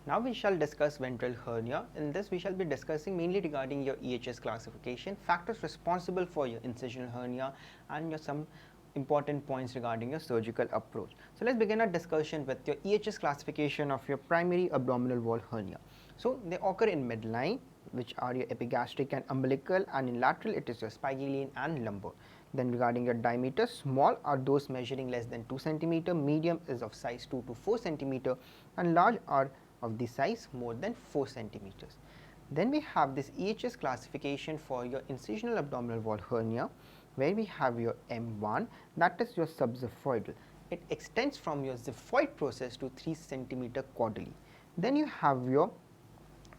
Now we shall discuss ventral hernia. In this we shall be discussing mainly regarding your EHS classification, factors responsible for your incisional hernia, and your some important points regarding your surgical approach. So let's begin our discussion with your EHS classification of your primary abdominal wall hernia. So they occur in midline, which are your epigastric and umbilical, and in lateral it is your spigelian and lumbar. Then regarding your diameter, small are those measuring less than 2 cm, medium is of size 2 to 4 cm, and large are of the size more than 4 centimeters. Then we have this EHS classification for your incisional abdominal wall hernia, where we have your M1, that is your subxiphoidal. It extends from your xiphoid process to 3 centimeter caudally. Then you have your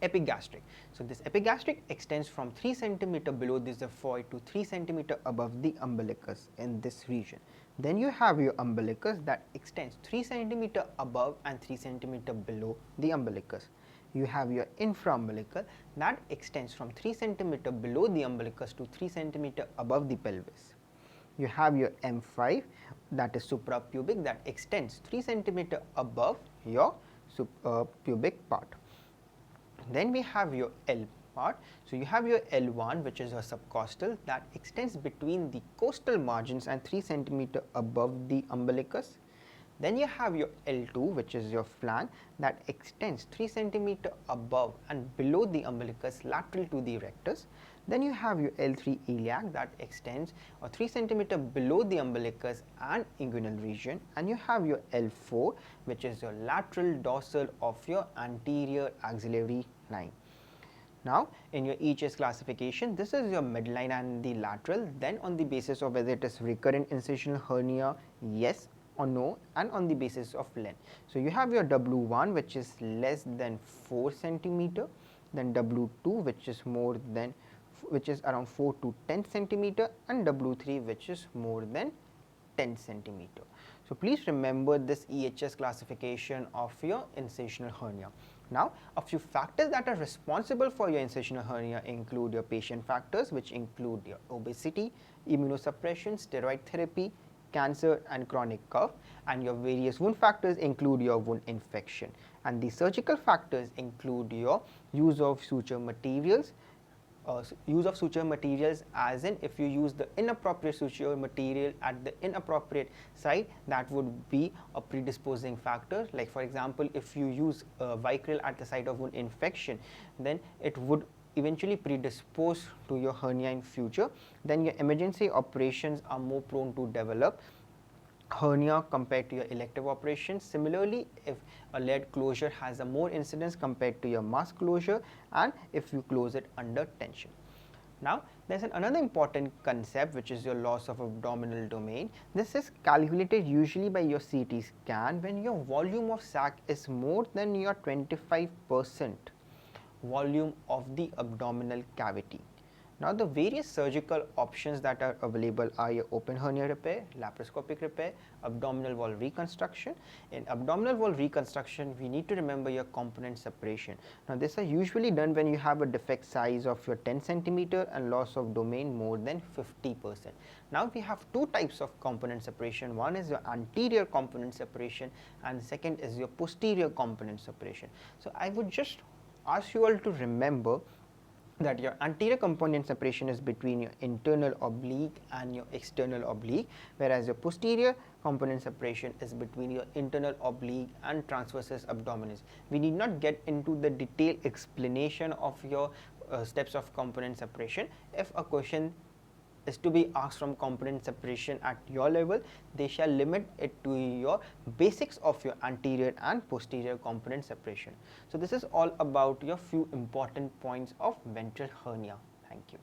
epigastric. So this epigastric extends from 3 centimeter below the xiphoid to 3 centimeter above the umbilicus in this region. Then you have your umbilicus that extends 3 centimeter above and 3 centimeter below the umbilicus. You have your infraumbilical that extends from 3 centimeter below the umbilicus to 3 centimeter above the pelvis. You have your M5 that is suprapubic that extends 3 centimeter above your pubic part. Then we have your L part. So you have your L1, which is your subcostal that extends between the costal margins and 3 centimeter above the umbilicus. Then you have your L2, which is your flank that extends 3 centimeter above and below the umbilicus lateral to the rectus. Then you have your L3 iliac that extends 3 centimeter below the umbilicus and inguinal region, and you have your L4, which is your lateral dorsal of your anterior axillary line. Now in your EHS classification, this is your midline and the lateral. Then on the basis of whether it is recurrent incisional hernia, yes or no, and on the basis of length. So you have your W1, which is less than 4 centimeter, then W2, which is around 4 to 10 centimeter, and W3, which is more than 10 centimeter. So please remember this EHS classification of your incisional hernia. Now a few factors that are responsible for your incisional hernia include your patient factors, which include your obesity, immunosuppression, steroid therapy, cancer and chronic cough, and your various wound factors include your wound infection, and the surgical factors include your use of suture materials. As in, if you use the inappropriate suture material at the inappropriate site, that would be a predisposing factor. Like for example, if you use Vicryl at the site of wound infection, then it would eventually predispose to your hernia in future. Then your emergency operations are more prone to develop hernia compared to your elective operations. Similarly, if a lead closure has a more incidence compared to your mask closure, and if you close it under tension. Now there is another important concept, which is your loss of abdominal domain. This is calculated usually by your CT scan when your volume of sac is more than your 25% volume of the abdominal cavity. Now the various surgical options that are available are your open hernia repair, laparoscopic repair, abdominal wall reconstruction. In abdominal wall reconstruction, we need to remember your component separation. Now these are usually done when you have a defect size of your 10 centimeter and loss of domain more than 50%. Now we have two types of component separation. One is your anterior component separation, and second is your posterior component separation. So I would just ask you all to remember that your anterior component separation is between your internal oblique and your external oblique, whereas your posterior component separation is between your internal oblique and transversus abdominis. We need not get into the detailed explanation of your steps of component separation. If a question is to be asked from component separation at your level, they shall limit it to your basics of your anterior and posterior component separation. So this is all about your few important points of ventral hernia. Thank you.